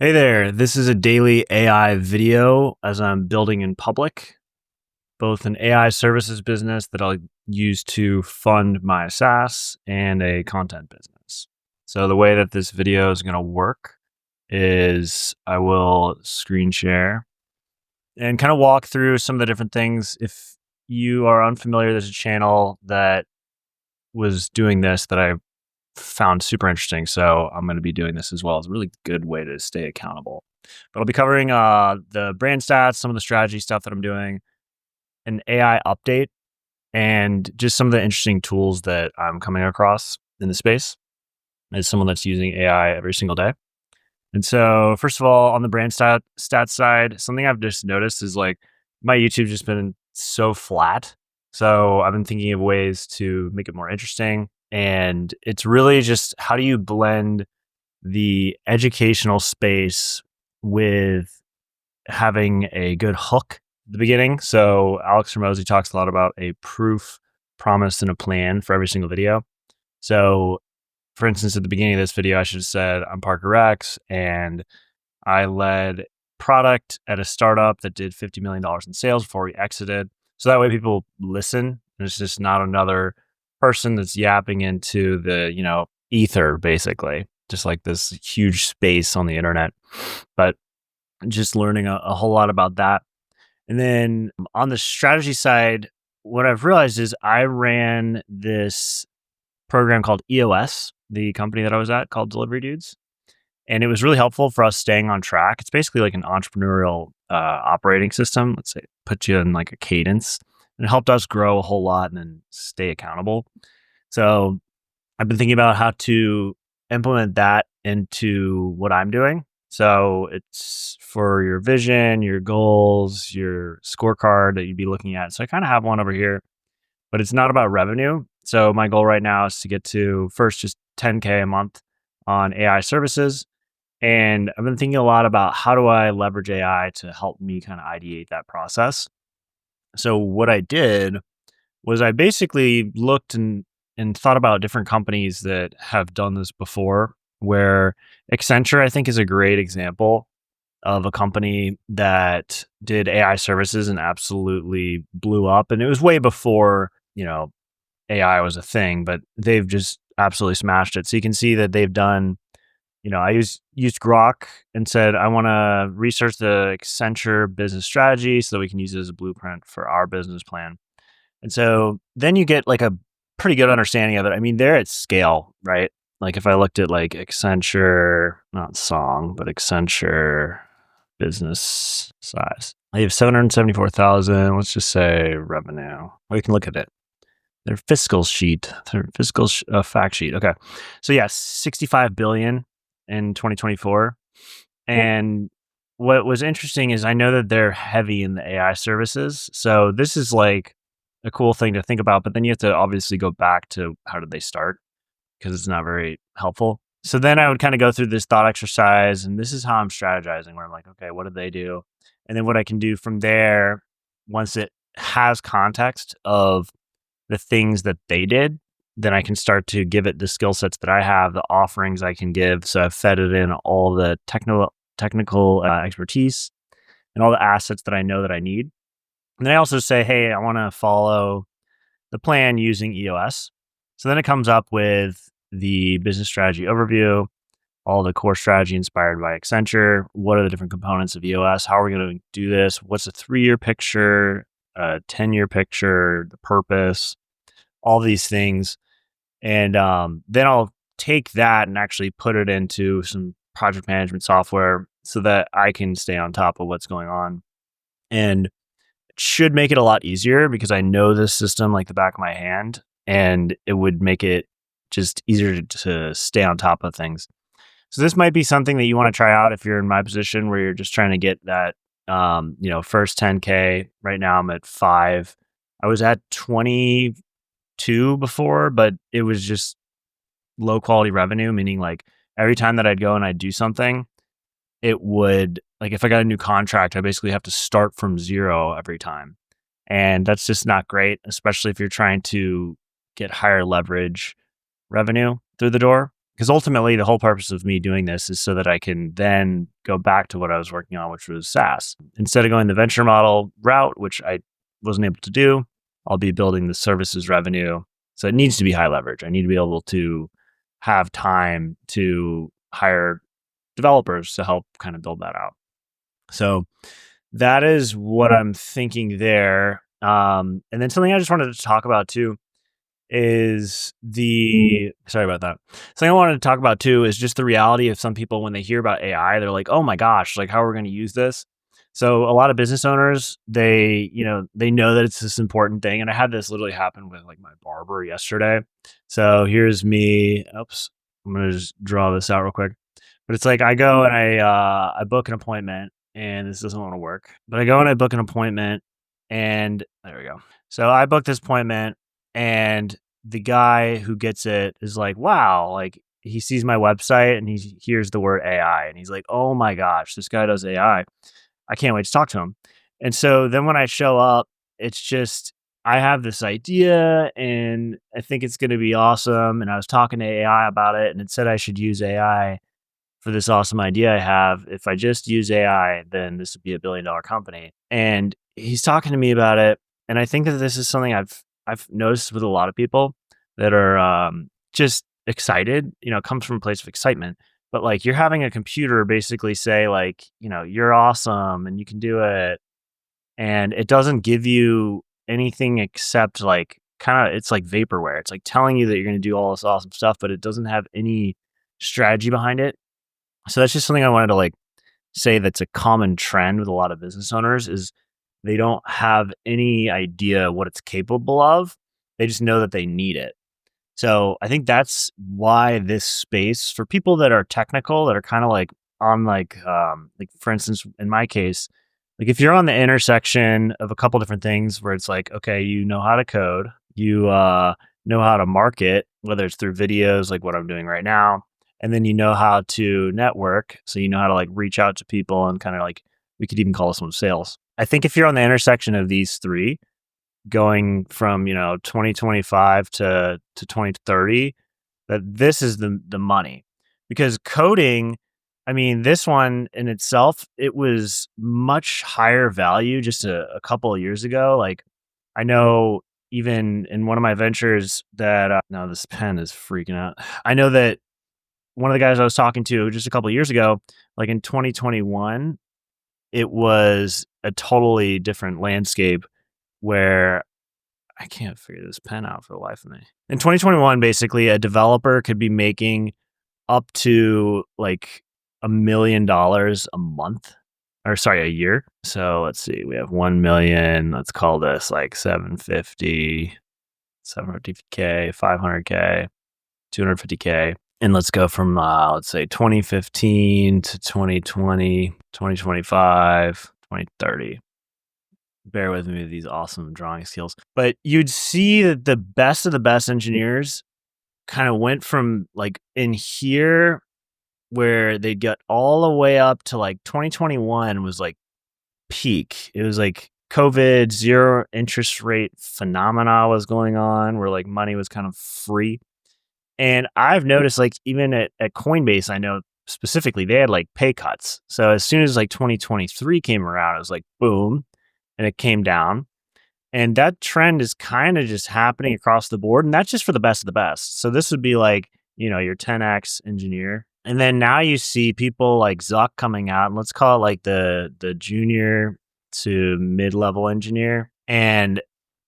Hey there, this is a daily AI video as I'm building in public, both an AI services business that I'll use to fund my SaaS and a content business. So, the way that this video is going to work is I will screen share and kind of walk through some of the different things. If you are unfamiliar, there's a channel that was doing this that I found super interesting. So I'm going to be doing this as well. It's a really good way to stay accountable. But I'll be covering the brand stats, some of the strategy stuff that I'm doing, an AI update, and just some of the interesting tools that I'm coming across in the space as someone that's using AI every single day. And so, first of all, on the brand stats side, something I've just noticed is like my YouTube just been so flat. So I've been thinking of ways to make it more interesting. And it's really just how do you blend the educational space with having a good hook at the beginning. So Alex Ramosi talks a lot about a proof, promise, and a plan for every single video. So for instance, at the beginning of this video, I should have said, I'm Parker X and I led product at a startup that did $50 million in sales before we exited. So that way people listen and it's just not another person that's yapping into the, ether basically, just like this huge space on the internet, but just learning a whole lot about that. And then on the strategy side, what I've realized is I ran this program called EOS, the company that I was at called Delivery Dudes. And it was really helpful for us staying on track. It's basically like an entrepreneurial operating system. Let's say put you in like a cadence, and it helped us grow a whole lot and then stay accountable. So I've been thinking about how to implement that into what I'm doing. So it's for your vision, your goals, your scorecard that you'd be looking at. So I kind of have one over here, but it's not about revenue. So my goal right now is to get to first just 10K a month on AI services. And I've been thinking a lot about how do I leverage AI to help me kind of ideate that process. So what I did was I basically looked and thought about different companies that have done this before, where Accenture, I think, is a great example of a company that did AI services and absolutely blew up. And it was way before, AI was a thing, but they've just absolutely smashed it. So you can see that they've done, I used Grok and said, I want to research the Accenture business strategy so that we can use it as a blueprint for our business plan. And so then you get like a pretty good understanding of it. I mean, they're at scale, right? Like if I looked at like Accenture, not song, but Accenture business size, I have 774,000. Let's just say revenue. We can look at it. Their fiscal fact sheet. Okay. So yeah, 65 billion in 2024. And what was interesting is I know that they're heavy in the AI services. So this is like a cool thing to think about, but then you have to obviously go back to how did they start because it's not very helpful. So then I would kind of go through this thought exercise and this is how I'm strategizing where I'm like, okay, what did they do? And then what I can do from there once it has context of the things that they did, then I can start to give it the skill sets that I have, the offerings I can give. So I've fed it in all the technical expertise and all the assets that I know that I need. And then I also say, hey, I want to follow the plan using EOS. So then it comes up with the business strategy overview, all the core strategy inspired by Accenture. What are the different components of EOS? How are we going to do this? What's a 3-year picture, a 10-year picture, the purpose, all these things. And then I'll take that and actually put it into some project management software so that I can stay on top of what's going on. And it should make it a lot easier because I know this system like the back of my hand, and it would make it just easier to stay on top of things. So this might be something that you want to try out if you're in my position where you're just trying to get that, first 10K. Right now I'm at 5. I was at 22 before, but it was just low quality revenue, meaning like every time that I'd go and I'd do something, it would like if I got a new contract, I basically have to start from zero every time. And that's just not great, especially if you're trying to get higher leverage revenue through the door. Because ultimately, the whole purpose of me doing this is so that I can then go back to what I was working on, which was SaaS. Instead of going the venture model route, which I wasn't able to do, I'll be building the services revenue. So it needs to be high leverage. I need to be able to have time to hire developers to help kind of build that out. So that is what I'm thinking there. And then something I just wanted to talk about too is sorry about that. Something I wanted to talk about too is just the reality of some people when they hear about AI, they're like, oh my gosh, like how are we going to use this? So a lot of business owners, they know that it's this important thing. And I had this literally happen with like my barber yesterday. So here's me. Oops. I'm going to just draw this out real quick. But it's like I go and I book an appointment and this doesn't want to work. But I go and I book an appointment and there we go. So I booked this appointment and the guy who gets it is like, wow, like he sees my website and he hears the word AI and he's like, oh my gosh, this guy does AI. I can't wait to talk to him. And so then when I show up, it's just, I have this idea and I think it's going to be awesome. And I was talking to AI about it and it said I should use AI for this awesome idea I have. If I just use AI, then this would be $1 billion company. And he's talking to me about it. And I think that this is something I've noticed with a lot of people that are just excited, it comes from a place of excitement. But like you're having a computer basically say like, you're awesome and you can do it. And it doesn't give you anything except like it's like vaporware. It's like telling you that you're going to do all this awesome stuff, but it doesn't have any strategy behind it. So that's just something I wanted to like say that's a common trend with a lot of business owners is they don't have any idea what it's capable of. They just know that they need it. So I think that's why this space for people that are technical, that are kind of like on like for instance, in my case, like if you're on the intersection of a couple different things where it's like, okay, you know how to code, you know how to market, whether it's through videos like what I'm doing right now, and then you know how to network. So you know how to like reach out to people and kind of like, we could even call this one sales. I think if you're on the intersection of these three, going from 2025 to 2030, that this is the money. Because coding, I mean, this one in itself, it was much higher value just a couple of years ago. Like I know even in one of my ventures that no, this pen is freaking out. I know that one of the guys I was talking to just a couple of years ago, like in 2021, it was a totally different landscape where I can't figure this pen out for the life of me. In 2021, basically, a developer could be making up to like $1 million a month, or sorry, a year. So let's see, we have 1 million. Let's call this like 750K, 500K, 250K. And let's go from, let's say 2015 to 2020, 2025, 2030. Bear with me with these awesome drawing skills. But you'd see that the best of the best engineers kind of went from like in here where they got all the way up to like 2021 was like peak. It was like COVID, zero interest rate phenomena was going on where like money was kind of free. And I've noticed like even at Coinbase, I know specifically they had like pay cuts. So as soon as like 2023 came around, it was like boom, and it came down. And that trend is kind of just happening across the board. And that's just for the best of the best. So this would be like, your 10X engineer. And then now you see people like Zuck coming out, and let's call it like the junior to mid-level engineer. And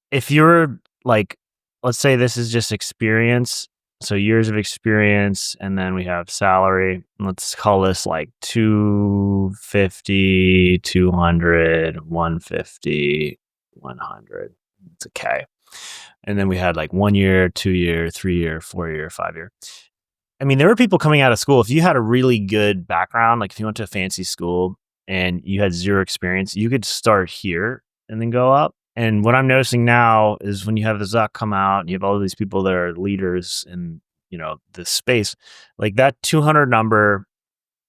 if you're like, let's say this is just experience, so years of experience, and then we have salary. Let's call this like 250, 200, 150, 100. It's a K. And then we had like 1 year, 2 year, 3 year, 4 year, 5 year. I mean, there were people coming out of school. If you had a really good background, like if you went to a fancy school and you had zero experience, you could start here and then go up. And what I'm noticing now is when you have the Zuck come out and you have all of these people that are leaders in, this space, like that 200 number,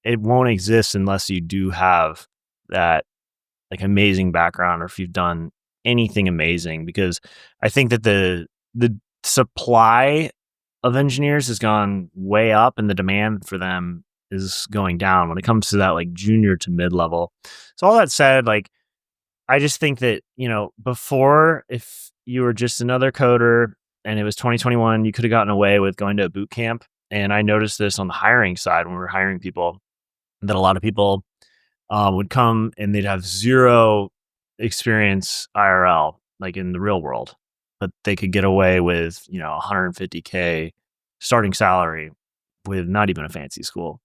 it won't exist unless you do have that like amazing background or if you've done anything amazing, because I think that the supply of engineers has gone way up and the demand for them is going down when it comes to that like junior to mid level. So all that said, like I just think that, before if you were just another coder and it was 2021, you could have gotten away with going to a boot camp. And I noticed this on the hiring side when we were hiring people that a lot of people would come and they'd have zero experience IRL, like in the real world, but they could get away with, 150K starting salary with not even a fancy school.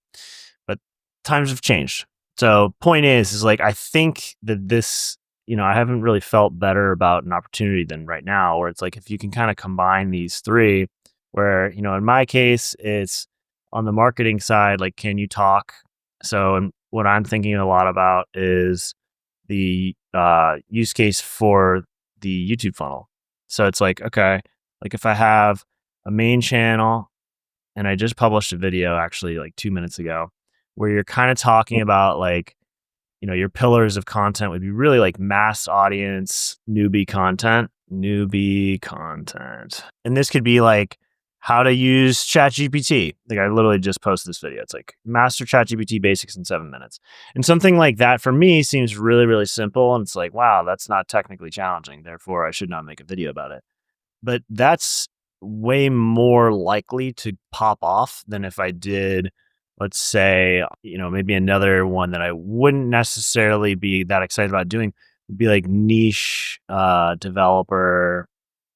But times have changed. So point is like I think that this, I haven't really felt better about an opportunity than right now, where it's like if you can kind of combine these three, where, in my case, it's on the marketing side, like can you talk? So and what I'm thinking a lot about is the use case for the YouTube funnel. So it's like, okay, like if I have a main channel and I just published a video actually like 2 minutes ago where you're kind of talking about like, your pillars of content would be really like mass audience, newbie content. And this could be like how to use ChatGPT. Like I literally just posted this video. It's like master ChatGPT basics in 7 minutes. And something like that for me seems really, really simple. And it's like, wow, that's not technically challenging. Therefore, I should not make a video about it. But that's way more likely to pop off than if I did, let's say, maybe another one that I wouldn't necessarily be that excited about doing would be like niche developer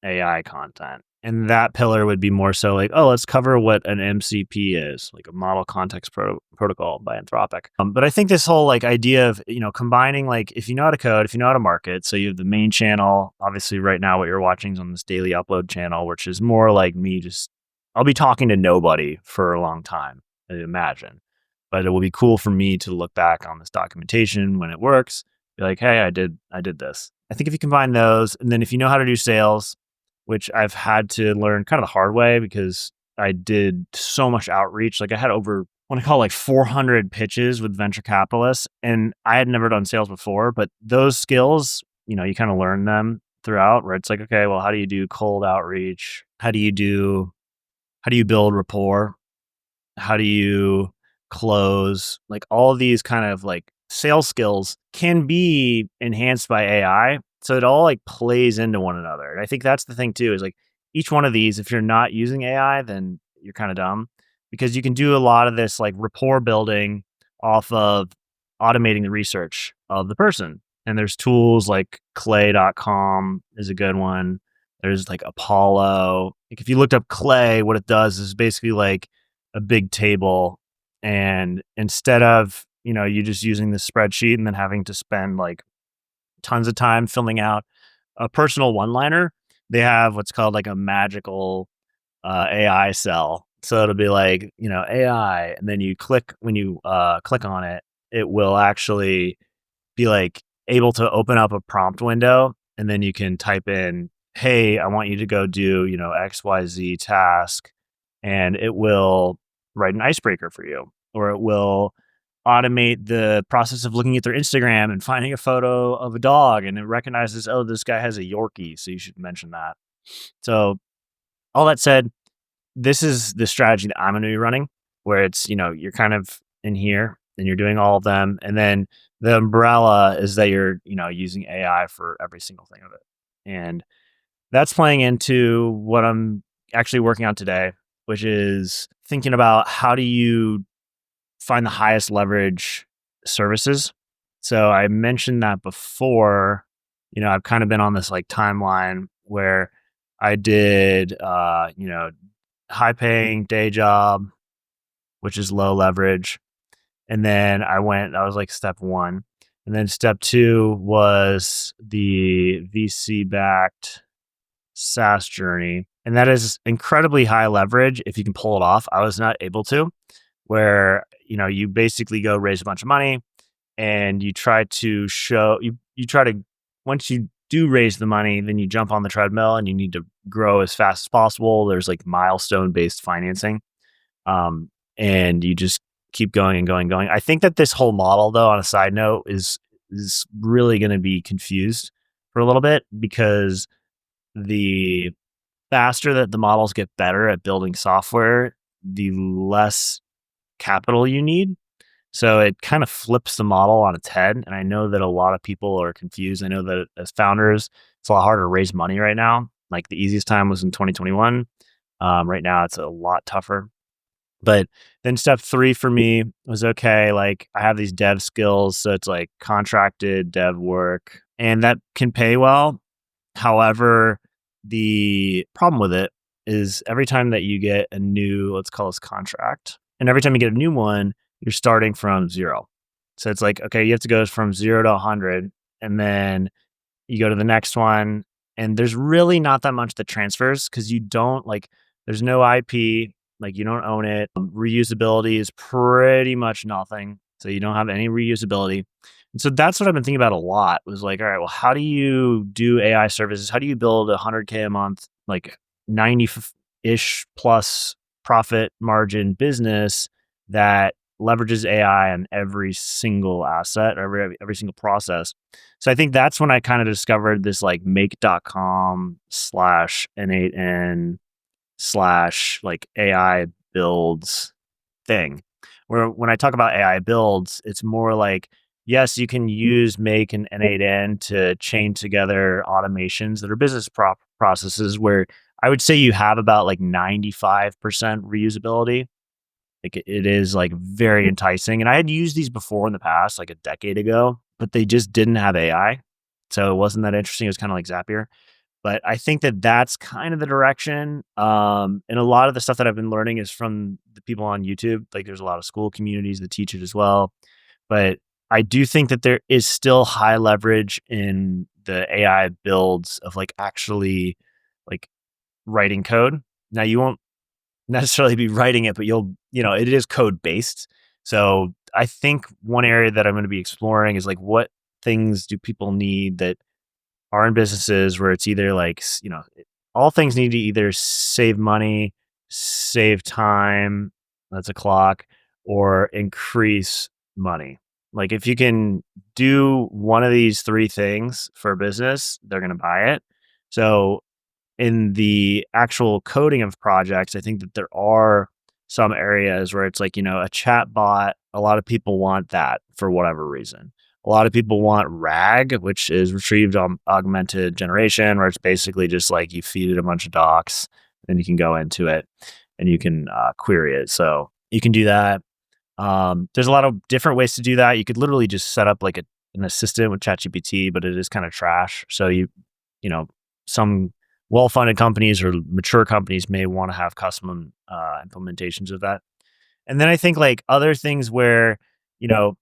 AI content. And that pillar would be more so like, oh, let's cover what an MCP is, like a model context protocol by Anthropic. But I think this whole like idea of, combining like if you know how to code, if you know how to market, so you have the main channel, obviously right now what you're watching is on this daily upload channel, which is more like me just, I'll be talking to nobody for a long time, I imagine. But it will be cool for me to look back on this documentation when it works, be like, hey, I did this. I think if you combine those, and then if you know how to do sales, which I've had to learn kind of the hard way because I did so much outreach. Like I had over what I call like 400 pitches with venture capitalists, and I had never done sales before. But those skills, you kind of learn them throughout. Where it's like, okay, well, how do you do cold outreach? How do you build rapport? How do you close? Like all of these kind of like sales skills can be enhanced by AI. So it all like plays into one another. And I think that's the thing too, is like each one of these, if you're not using AI, then you're kind of dumb because you can do a lot of this like rapport building off of automating the research of the person. And there's tools like clay.com is a good one. There's like Apollo. Like if you looked up Clay, what it does is basically like a big table. And instead of, you just using the spreadsheet and then having to spend like tons of time filling out a personal one-liner, they have what's called like a magical AI cell. So it'll be like, AI, and then you click when you click on it, it will actually be like able to open up a prompt window, and then you can type in, hey, I want you to go do, XYZ task, and it will write an icebreaker for you, or it will automate the process of looking at their Instagram and finding a photo of a dog, and it recognizes, oh, this guy has a Yorkie, so you should mention that. So all that said, this is the strategy that I'm going to be running, where it's, you're kind of in here and you're doing all of them. And then the umbrella is that you're, using AI for every single thing of it. And that's playing into what I'm actually working on today, which is thinking about how do you find the highest leverage services. So I mentioned that before, I've kind of been on this like timeline where I did, high paying day job, which is low leverage. And then I was like step one. And then step two was the VC backed SaaS journey. And that is incredibly high leverage if you can pull it off. I was not able to, where, you basically go raise a bunch of money and you try to once you do raise the money, then you jump on the treadmill and you need to grow as fast as possible. There's like milestone based financing. And you just keep going and going and going. I think that this whole model, though, on a side note, is really going to be confused for a little bit because the faster that the models get better at building software, the less capital you need. So it kind of flips the model on its head. And I know that a lot of people are confused. I know that as founders, it's a lot harder to raise money right now. Like the easiest time was in 2021. Right now, it's a lot tougher. But then step 3 for me was okay, like I have these dev skills, so it's like contracted dev work, and that can pay well. However, the problem with it is every time that you get a new, let's call this contract, and every time you get a new one, you're starting from 0. So it's like, okay, you have to go from 0 to 100, and then you go to the next one, and there's really not that much that transfers because you don't like, there's no IP, like you don't own it. Reusability is pretty much nothing. So you don't have any reusability. And so that's what I've been thinking about a lot was like, all right, well, how do you do AI services? How do you build 100K a month, like 90 ish plus profit margin business that leverages AI on every single asset, every single process? So I think that's when I kind of discovered this like make.com slash N8N slash like AI builds thing. Where when I talk about AI builds, it's more like, yes, you can use Make and N8N to chain together automations that are business processes where I would say you have about like 95% reusability. Like it is like very enticing. And I had used these before in the past, like a decade ago, but they just didn't have AI. So it wasn't that interesting. It was kind of like Zapier. But I think that that's kind of the direction. And a lot of the stuff that I've been learning is from the people on YouTube. Like there's a lot of school communities that teach it as well. But I do think that there is still high leverage in the AI builds of like actually like writing code. Now you won't necessarily be writing it, but it is code based. So I think one area that I'm going to be exploring is like what things do people need that are in businesses where it's either like, all things need to either save money, save time, that's a clock, or increase money. Like if you can do one of these 3 things for a business, they're going to buy it. So in the actual coding of projects, I think that there are some areas where it's like, a chat bot, a lot of people want that for whatever reason. A lot of people want RAG, which is retrieved augmented generation, where it's basically just like you feed it a bunch of docs and you can go into it and you can query it. So you can do that. There's a lot of different ways to do that. You could literally just set up like an assistant with ChatGPT, but it is kind of trash. So some well-funded companies or mature companies may want to have custom implementations of that. And then I think like other things where, you know,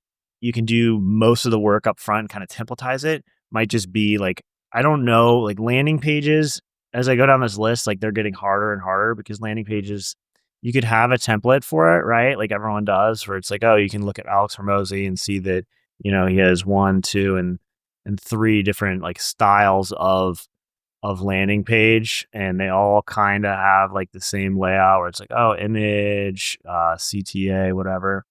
you can do most of the work up front and kind of templatize it might just be like, I don't know, like landing pages. As I go down this list, like they're getting harder and harder because landing pages, you could have a template for it, right? Like everyone does, where it's like, oh, you can look at Alex Hormozy and see that, he has 1, 2, and 3 different like styles of landing page, and they all kind of have like the same layout where it's like, oh, image, CTA, whatever.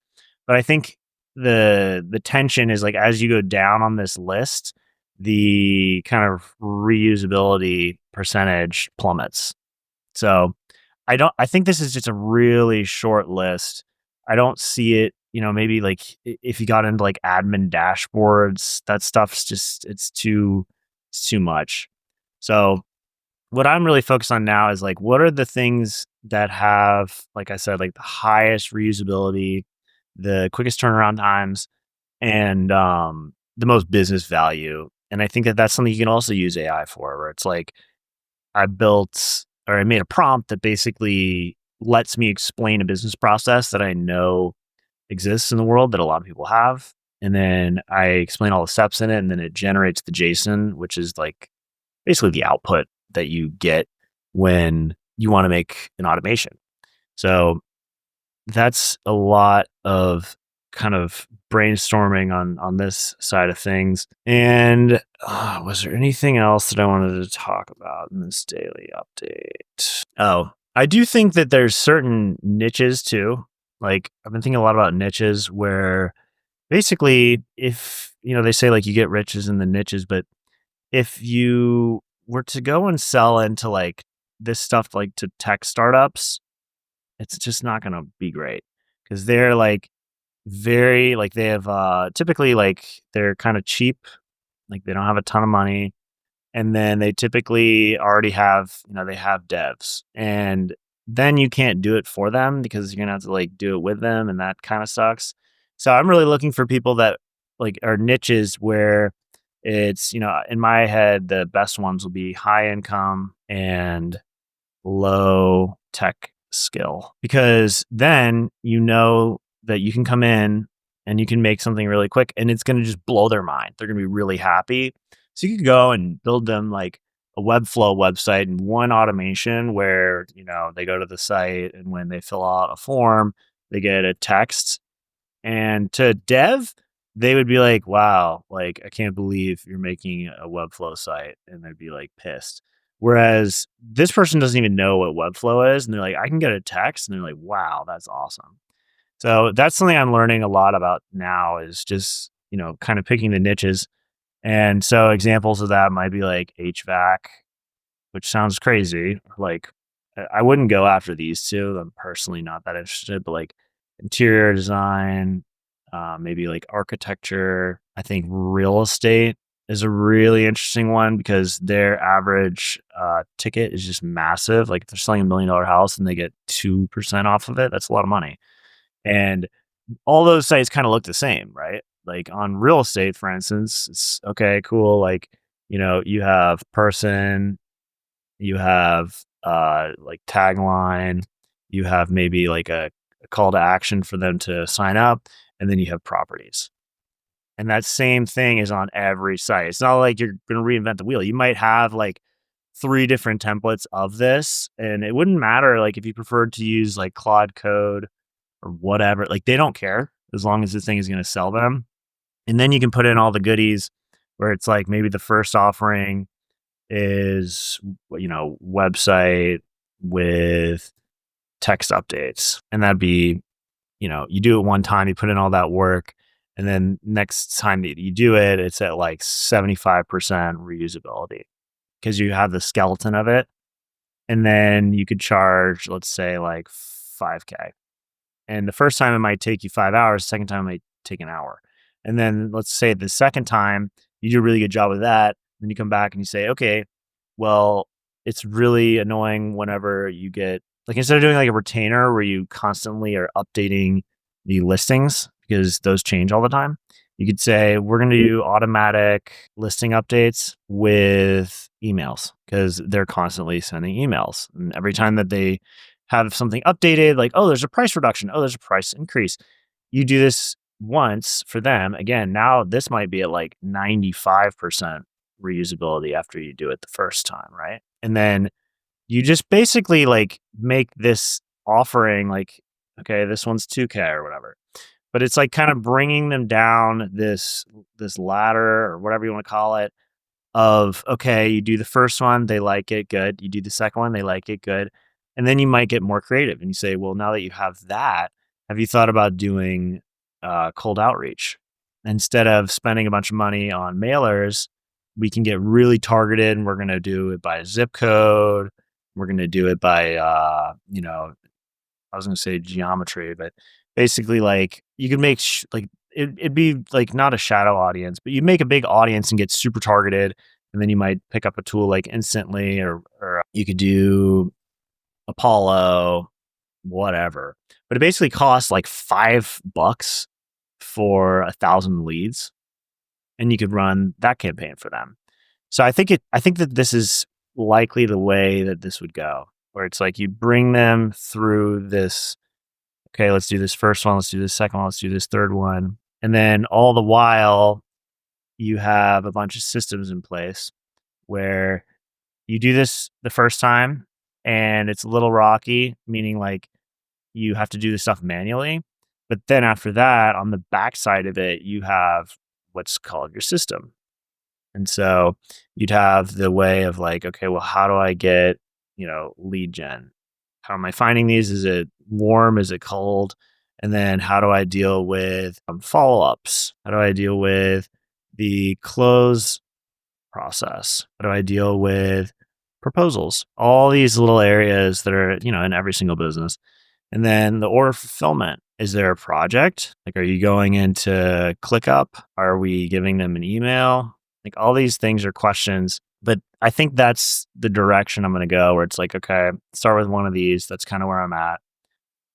But I think the tension is like as you go down on this list, the kind of reusability percentage plummets. So I think this is just a really short list. I don't see it, maybe like if you got into like admin dashboards, that stuff's just it's too much. So what I'm really focused on now is like, what are the things that have, like I said, like the highest reusability, the quickest turnaround times, and the most business value. And I think that that's something you can also use AI for, where it's like I built or I made a prompt that basically lets me explain a business process that I know exists in the world that a lot of people have. And then I explain all the steps in it, and then it generates the JSON, which is like basically the output that you get when you want to make an automation. So that's a lot of kind of brainstorming on this side of things. And was there anything else that I wanted to talk about in this daily update? Oh, I do think that there's certain niches too. Like I've been thinking a lot about niches where basically if, they say like you get riches in the niches, but if you were to go and sell into like this stuff like to tech startups, it's just not going to be great because they're like very like they have typically like they're kind of cheap, like they don't have a ton of money, and then they typically already have, they have devs, and then you can't do it for them because you're gonna have to like do it with them, and that kind of sucks. So I'm really looking for people that like are niches where it's, in my head the best ones will be high income and low tech skill, because then you know that you can come in and you can make something really quick and it's going to just blow their mind. They're going to be really happy. So you could go and build them like a Webflow website and one automation where, they go to the site and when they fill out a form, they get a text, and to dev, they would be like, wow, like, I can't believe you're making a Webflow site. And they'd be like pissed. Whereas this person doesn't even know what Webflow is. And they're like, I can get a text. And they're like, wow, that's awesome. So that's something I'm learning a lot about now is just, kind of picking the niches. And so examples of that might be like HVAC, which sounds crazy. Like, I wouldn't go after these two. I'm personally not that interested, but like interior design, maybe like architecture. I think real estate is a really interesting one because their average ticket is just massive. Like if they're selling $1 million house and they get 2% off of it, that's a lot of money. And all those sites kind of look the same, right? Like on real estate, for instance, it's okay, cool. Like, you have person, you have like tagline, you have maybe like a call to action for them to sign up, and then you have properties. And that same thing is on every site. It's not like you're going to reinvent the wheel. You might have like three different templates of this, and it wouldn't matter like if you preferred to use like Claude Code or whatever. Like they don't care as long as this thing is going to sell them. And then you can put in all the goodies where it's like maybe the first offering is, website with text updates. And that'd be, you do it one time, you put in all that work, and then next time that you do it, it's at like 75% reusability because you have the skeleton of it. And then you could charge, let's say, like 5K. And the first time it might take you 5 hours, the second time it might take an hour. And then let's say the second time you do a really good job of that, then you come back and you say, okay, well, it's really annoying whenever you get like instead of doing like a retainer where you constantly are updating the listings because those change all the time, you could say we're going to do automatic listing updates with emails because they're constantly sending emails. And every time that they have something updated, like, oh, there's a price reduction, oh, there's a price increase. You do this once for them. Again, now this might be at like 95% reusability after you do it the first time, right? And then you just basically like make this offering like, okay, this one's 2K or whatever. But it's like kind of bringing them down this ladder or whatever you want to call it of, okay, you do the first one, they like it, good. You do the second one, they like it, good. And then you might get more creative and you say, well, now that you have that, have you thought about doing cold outreach? Instead of spending a bunch of money on mailers, we can get really targeted and we're going to do it by zip code. We're going to do it by, I was going to say geometry, but basically like you could make like it'd be like not a shadow audience, but you make a big audience and get super targeted. And then you might pick up a tool like Instantly or you could do Apollo, whatever. But it basically costs like $5 for 1,000 leads, and you could run that campaign for them. So I think that this is likely the way that this would go, where it's like you bring them through this, okay, let's do this first one, let's do this second one, let's do this third one. And then all the while you have a bunch of systems in place where you do this the first time and it's a little rocky, meaning like you have to do the stuff manually. But then after that, on the backside of it, you have what's called your system. And so you'd have the way of like, okay, well, how do I get, lead gen? How am I finding these? Is it warm? Is it cold? And then how do I deal with follow ups? How do I deal with the close process? How do I deal with proposals, all these little areas that are, in every single business. And then the order fulfillment. Is there a project? Like, are you going into ClickUp? Are we giving them an email? Like, all these things are questions. But I think that's the direction I'm going to go, where it's like, okay, start with one of these. That's kind of where I'm at.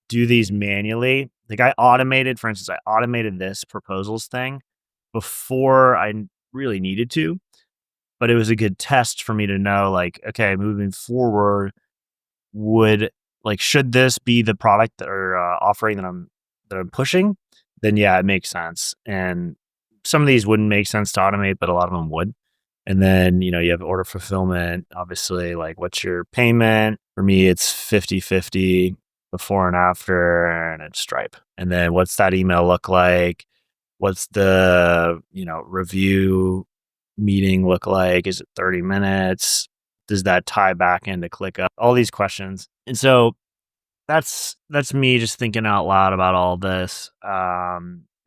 Do these manually. Like, for instance, I automated this proposals thing before really needed to, but it was a good test for me to know, like, okay, moving forward, would should this be the product or offering that I'm pushing? Then yeah, it makes sense. And some of these wouldn't make sense to automate, but a lot of them would. And then, you have order fulfillment, obviously, like, what's your payment? For me, it's 50/50 before and after, and it's Stripe. And then what's that email look like? What's the, review meeting look like? Is it 30 minutes? Does that tie back into ClickUp? All these questions. And so that's me just thinking out loud about all this.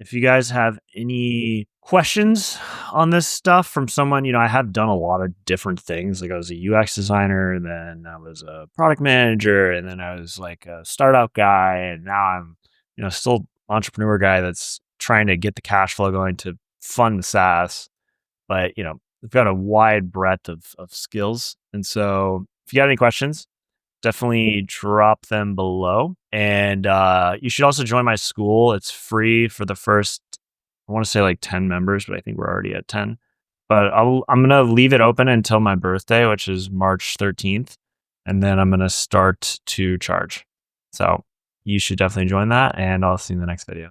If you guys have any questions on this stuff from someone, I have done a lot of different things. Like, I was a UX designer, and then I was a product manager, and then I was like a startup guy, and now I'm, still entrepreneur guy that's trying to get the cash flow going to fund the SaaS. But, we've got a wide breadth of skills. And so if you got any questions, definitely drop them below. And you should also join my school. It's free for the first, I want to say like 10 members, but I think we're already at 10. But I'm going to leave it open until my birthday, which is March 13th. And then I'm going to start to charge. So you should definitely join that. And I'll see you in the next video.